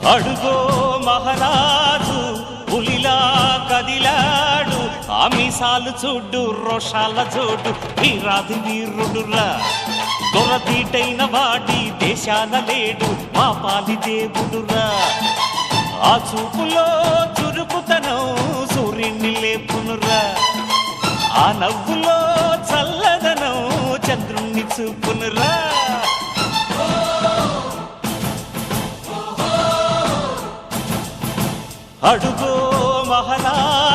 అడుగో మహారాజు పులిలా కదిలాడు, ఆమిసాలు చూడు రోషాల జోడు, వీరాది వీరుడురా. దొరతీటైన వాడి దేశాన లేడు, మా పాలి దేవుడురా. ఆ చూపులో చురుకుతనం సూర్యుని లేపునురా, ఆ నవ్వులో చల్లదనం చంద్రుణ్ణి చూపునురా. అడుగో మహారాజు